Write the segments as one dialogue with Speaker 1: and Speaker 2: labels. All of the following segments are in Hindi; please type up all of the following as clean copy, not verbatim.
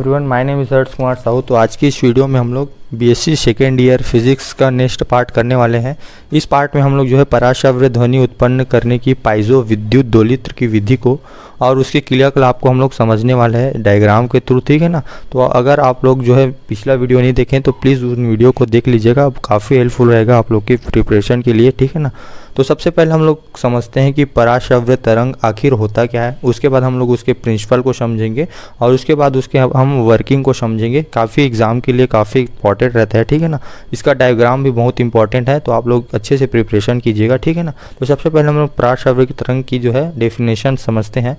Speaker 1: Everyone, my name is Harsh Kumar Sahu. तो आज की इस वीडियो में हम लोग बीएससी सेकेंड ईयर फिजिक्स का नेक्स्ट पार्ट करने वाले हैं। इस पार्ट में हम लोग जो है पराश्रव्य ध्वनि उत्पन्न करने की पाइजो विद्युत दोलित्र की विधि को और उसके क्रियाकलाप को हम लोग समझने वाले हैं डायग्राम के थ्रू, ठीक है ना। तो अगर आप लोग जो है पिछला वीडियो नहीं देखें तो प्लीज़ उन वीडियो को देख लीजिएगा, काफ़ी हेल्पफुल रहेगा आप लोग की प्रिपरेशन के लिए, ठीक है ना। तो सबसे पहले हम लोग समझते हैं कि पराश्रव्य तरंग आखिर होता क्या है। उसके बाद हम लोग उसके प्रिंसिपल को समझेंगे और उसके बाद उसके हम वर्किंग को समझेंगे। काफ़ी एग्जाम के लिए काफ़ी इंपॉर्टेंट रहता है, ठीक है ना। इसका डायग्राम भी बहुत इंपॉर्टेंट है, तो आप लोग अच्छे से प्रिपरेशन कीजिएगा, ठीक है ना। तो सबसे पहले हम लोग पराश्रव्य की तरंग की जो है डेफिनेशन समझते हैं।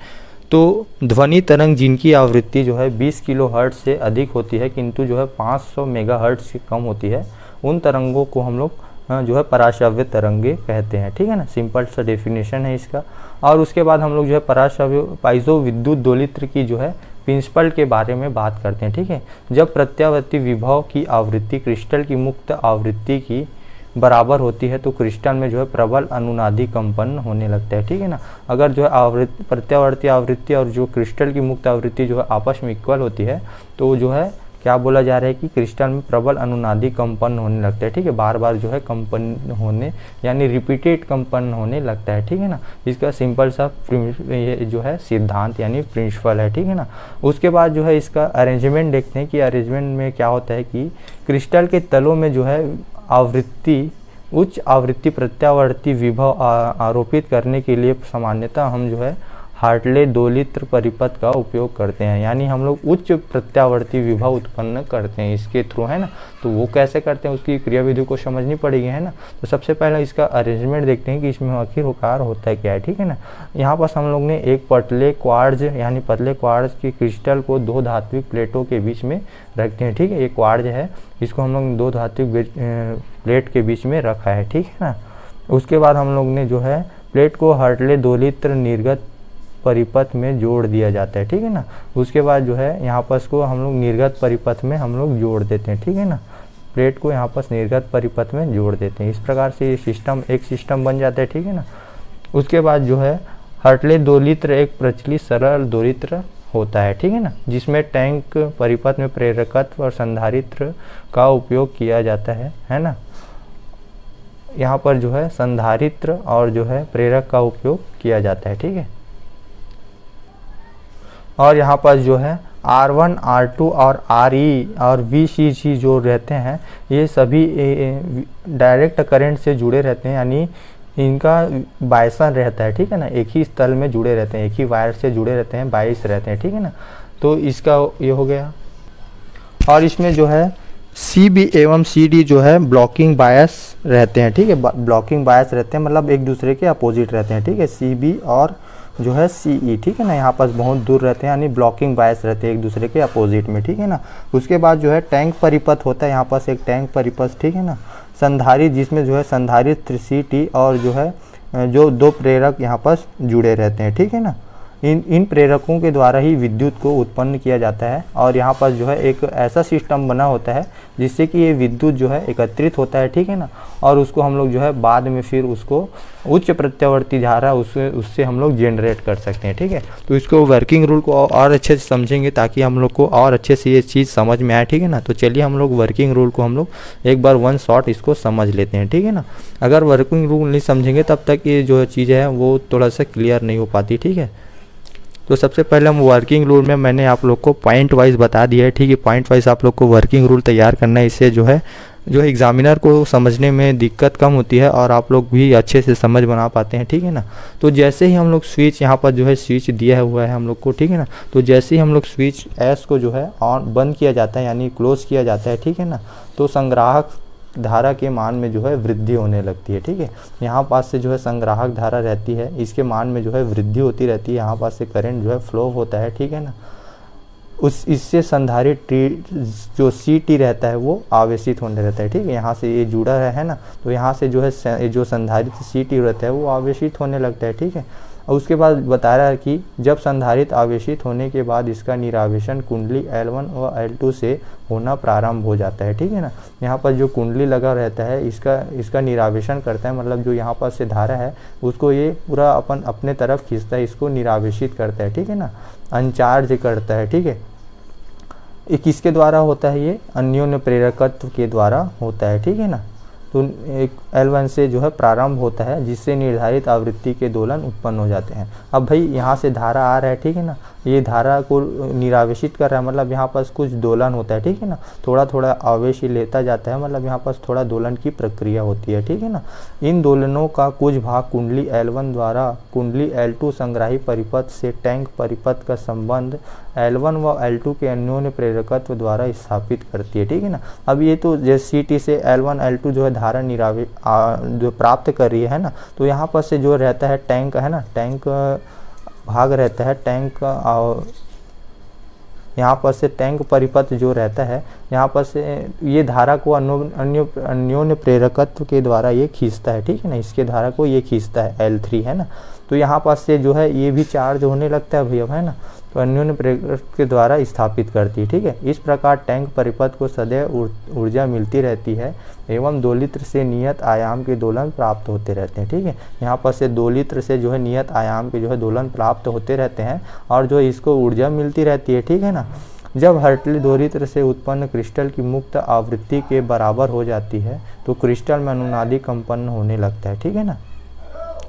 Speaker 1: तो ध्वनि तरंग जिनकी आवृत्ति जो है 20 किलोहर्ट्ज़ से अधिक होती है किंतु जो है 500 मेगाहर्ट्ज़ से कम होती है, उन तरंगों को हम लोग जो है पराश्रव्य तरंगे कहते हैं, ठीक है ना। सिंपल सा डेफिनेशन है इसका। और उसके बाद हम लोग जो है पराश्रव्य पाइजो विद्युत दोलित्र की जो है प्रिंसिपल के बारे में बात करते हैं, ठीक है। जब प्रत्यावर्ती विभव की आवृत्ति क्रिस्टल की मुक्त आवृत्ति की बराबर होती है तो क्रिस्टल में जो है प्रबल अनुनादी कंपन होने लगता है, ठीक है ना। अगर जो है प्रत्यावर्ती आवृत्ति और जो क्रिस्टल की मुक्त आवृत्ति जो है आपस में इक्वल होती है तो जो है क्या बोला जा रहा है कि क्रिस्टल में प्रबल अनुनादी कंपन होने लगता है, ठीक है। बार बार जो है कंपन होने यानी रिपीटेड कंपन होने लगता है, ठीक है ना। इसका सिंपल सा ये जो है सिद्धांत यानी प्रिंसिपल है, ठीक है ना। उसके बाद जो है इसका अरेंजमेंट देखते हैं कि अरेंजमेंट में क्या होता है कि क्रिस्टल के तलों में जो है आवृत्ति उच्च आवृत्ति प्रत्यावर्ती विभव आरोपित करने के लिए सामान्यतः हम जो है हार्टले दोलित्र परिपथ का उपयोग करते हैं, यानी हम लोग उच्च प्रत्यावर्ती विभव उत्पन्न करते हैं इसके थ्रू, है ना। तो वो कैसे करते हैं उसकी क्रियाविधि को समझनी पड़ेगी, है ना। तो सबसे पहले इसका अरेंजमेंट देखते हैं कि इसमें आखिरकार होता है क्या है, ठीक है ना। यहाँ पर हम लोग ने एक पतले क्वार्ट्ज यानी पतले क्वार्ट्ज के क्रिस्टल को दो धात्विक प्लेटों के बीच में रखते हैं, ठीक है। ये क्वार्ट्ज है, इसको हम लोग दो धात्विक प्लेट के बीच में रखा है, ठीक है ना। उसके बाद हम लोग ने जो है प्लेट को हार्टले दोलित्र निर्गत परिपथ में जोड़ दिया जाता है, ठीक है ना। उसके बाद जो है यहाँ पर इसको हम लोग निर्गत परिपथ में हम लोग जोड़ देते हैं, ठीक है ना। प्लेट को यहाँ पर निर्गत परिपथ में जोड़ देते हैं। इस प्रकार से ये सिस्टम एक सिस्टम बन जाता है, ठीक है ना। उसके बाद जो है हार्टले दोलित्र एक प्रचलित सरल दोलित्र होता है, ठीक है ना, जिसमें टैंक परिपथ में प्रेरकत्व और संधारित्र का उपयोग किया जाता है ना। यहाँ पर जो है संधारित्र और जो है प्रेरक का उपयोग किया जाता है, ठीक है। और यहाँ पर जो है R1, R2 और RE और VCC जो रहते हैं ये सभी डायरेक्ट करंट से जुड़े रहते हैं, यानी इनका बायसन रहता है, ठीक है ना। एक ही स्थल में जुड़े रहते हैं, एक ही वायर से जुड़े रहते हैं, बाइस रहते हैं, ठीक है ना। तो इसका ये हो गया। और इसमें जो है CB एवं CD जो है ब्लॉकिंग बायस रहते हैं, ठीक है। ब्लॉकिंग बायस रहते हैं मतलब एक दूसरे के अपोजिट रहते हैं, ठीक है। CB और जो है CE, ठीक है ना, यहाँ पास बहुत दूर रहते हैं यानी ब्लॉकिंग बायस रहते हैं एक दूसरे के अपोजिट में, ठीक है ना। उसके बाद जो है टैंक परिपथ होता है, यहाँ पास एक टैंक परिपथ, ठीक है ना। संधारित जिसमें जो है संधारित CT और जो है जो दो प्रेरक यहाँ पास जुड़े रहते हैं, ठीक है ना। इन प्रेरकों के द्वारा ही विद्युत को उत्पन्न किया जाता है और यहाँ पर जो है एक ऐसा सिस्टम बना होता है जिससे कि ये विद्युत जो है एकत्रित होता है, ठीक है ना। और उसको हम लोग जो है बाद में फिर उसको उच्च प्रत्यावर्ती धारा उससे हम लोग जनरेट कर सकते हैं, ठीक है। तो इसको वर्किंग रूल को और अच्छे से समझेंगे ताकि हम लोग को और अच्छे से ये चीज़ समझ में आए, ठीक है ना। तो चलिए हम लोग वर्किंग रूल को हम लोग एक बार वन शॉट इसको समझ लेते हैं, ठीक है ना। अगर वर्किंग रूल नहीं समझेंगे तब तक ये जो चीज़ है वो थोड़ा सा क्लियर नहीं हो पाती, ठीक है। तो सबसे पहले हम वर्किंग रूल में मैंने आप लोग को पॉइंट वाइज बता दिया है, ठीक है। पॉइंट वाइज आप लोग को वर्किंग रूल तैयार करना है, इससे जो है एग्जामिनर को समझने में दिक्कत कम होती है और आप लोग भी अच्छे से समझ बना पाते हैं, ठीक है ना। तो जैसे ही हम लोग स्विच यहाँ पर जो है स्विच दिया हुआ है हम लोग को, ठीक है ना। तो जैसे ही हम लोग स्विच S को जो है ऑन बंद किया जाता है यानी क्लोज किया जाता है, ठीक है ना, तो संग्राहक धारा के मान में जो है वृद्धि होने लगती है, ठीक है। यहाँ पास से जो है संग्राहक धारा रहती है, इसके मान में जो है वृद्धि होती रहती है, यहाँ पास से करंट जो है फ्लो होता है, ठीक है ना। इससे संधारित जो CT रहता है वो आवेशित होने रहता है, ठीक है। यहाँ से ये जुड़ा है ना, तो यहाँ से जो है जो संधारित CT रहता है वो आवेशित होने लगता है, ठीक है। और उसके बाद बता रहा है कि जब संधारित आवेशित होने के बाद इसका निरावेशन कुंडली L1 और L2 से होना प्रारंभ हो जाता है, ठीक है ना। यहाँ पर जो कुंडली लगा रहता है इसका निरावेशन करता है, मतलब जो यहाँ पर से धारा है उसको ये पूरा अपने तरफ खींचता है, इसको निरावेशित करता है, ठीक है ना, अनचार्ज करता है, ठीक है। ये किसके द्वारा होता है, ये अन्योन्य प्रेरकत्व के द्वारा होता है, ठीक है ना। तो एक L1 से जो है प्रारंभ होता है, जिससे निर्धारित आवृत्ति के दोलन उत्पन्न हो जाते हैं। अब भाई यहाँ से धारा आ रहा है, ठीक है ना, ये धारा को निरावेशित कर रहा है, मतलब यहाँ पास कुछ दोलन होता है, ठीक है ना, थोड़ा थोड़ा आवेश ही लेता जाता है, मतलब यहाँ पास थोड़ा दोलन की प्रक्रिया होती है, ठीक है ना। इन दोलनों का कुछ भाग कुंडली L1 द्वारा कुंडली L2 संग्राही परिपथ से टैंक परिपथ का संबंध L1 व L2 के अन्योन्य प्रेरकत्व द्वारा स्थापित करती है, ठीक है ना। अब ये तो जैसे CT से L1 L2 जो है धारा जो प्राप्त कर रही है ना, तो यहाँ पर से जो रहता है टैंक है ना, टैंक भाग रहता है, टैंक यहाँ पर से टैंक परिपथ जो रहता है, यहाँ पर से ये धारा को अन्योन्य प्रेरकत्व के द्वारा ये खींचता है, ठीक है ना, इसके धारा को ये खींचता है L3 है ना। तो यहाँ पर से जो है ये भी चार्ज होने लगता है भैया, है ना, तो अन्योन्य प्रेरकत्व के द्वारा स्थापित करती है, ठीक है। इस प्रकार टैंक परिपथ को सदैव ऊर्जा मिलती रहती है एवं दोलित्र से नियत आयाम के दोलन प्राप्त होते रहते हैं, ठीक है। यहाँ पर से दोलित्र से जो है नियत आयाम के जो है दोलन प्राप्त होते रहते हैं और जो इसको ऊर्जा मिलती रहती है, ठीक है ना। जब हर्टली दोलित्र से उत्पन्न क्रिस्टल की मुक्त आवृत्ति के बराबर हो जाती है तो क्रिस्टल में अनुनादी कंपन होने लगता है, ठीक है ना।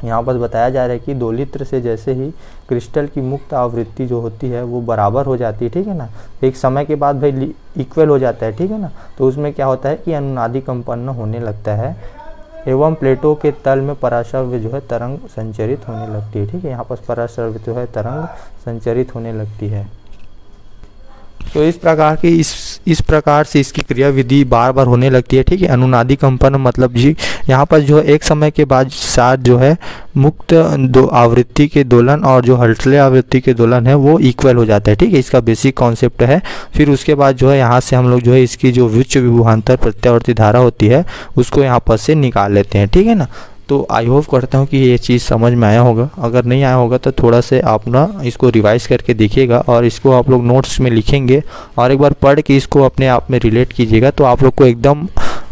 Speaker 1: यहाँ पर बताया जा रहा है कि दोलित्र से जैसे ही क्रिस्टल की मुक्त आवृत्ति जो होती है वो बराबर हो जाती है, ठीक है ना, एक समय के बाद भाई इक्वल हो जाता है, ठीक है ना, तो उसमें क्या होता है कि अनुनादी कंपन होने लगता है एवं प्लेटों के तल में पराश्रव्य जो है तरंग संचरित होने लगती है, ठीक है। यहाँ पर पराश्रव्य जो है तरंग संचरित होने लगती है। तो इस प्रकार की इस प्रकार से इसकी क्रियाविधि बार बार होने लगती है, ठीक है। अनुनादी कंपन मतलब जी यहाँ पर जो है एक समय के बाद साथ जो है मुक्त दो आवृत्ति के दोलन और जो हर्टले आवृत्ति के दोलन है वो इक्वल हो जाता है, ठीक है। इसका बेसिक कॉन्सेप्ट है। फिर उसके बाद जो है यहाँ से हम लोग जो है इसकी जो उच्च विभवांतर प्रत्यावर्ती धारा होती है उसको यहाँ पर से निकाल लेते हैं, ठीक है ना। तो आई होप करता हूँ कि ये चीज़ समझ में आया होगा। अगर नहीं आया होगा तो थोड़ा से आप ना इसको रिवाइज करके देखिएगा और इसको आप लोग नोट्स में लिखेंगे और एक बार पढ़ के इसको अपने आप में रिलेट कीजिएगा तो आप लोग को एकदम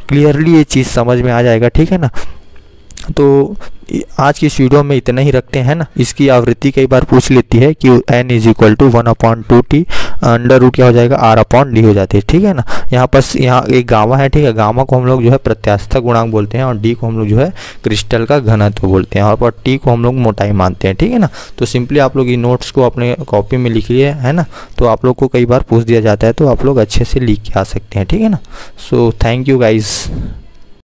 Speaker 1: क्लियरली ये चीज़ समझ में आ जाएगा, ठीक है ना। तो आज की इस वीडियो में इतना ही रखते हैं ना। इसकी आवृत्ति कई बार पूछ लेती है कि n = 1/2t अंडर रूट क्या हो जाएगा r/d हो जाती है, ठीक है ना। यहाँ पर यहाँ एक गामा है, ठीक है। गामा को हम लोग जो है प्रत्यास्थ गुणांक बोलते हैं और d को हम लोग जो है क्रिस्टल का घनत्व बोलते हैं और t को हम लोग मोटाई मानते हैं, ठीक है ना। तो सिंपली आप लोग ये नोट्स को अपने कॉपी में लिखिए, है ना। तो आप लोग को कई बार पूछ दिया जाता है तो आप लोग अच्छे से लिख के आ सकते हैं, ठीक है ना। So thank you guys.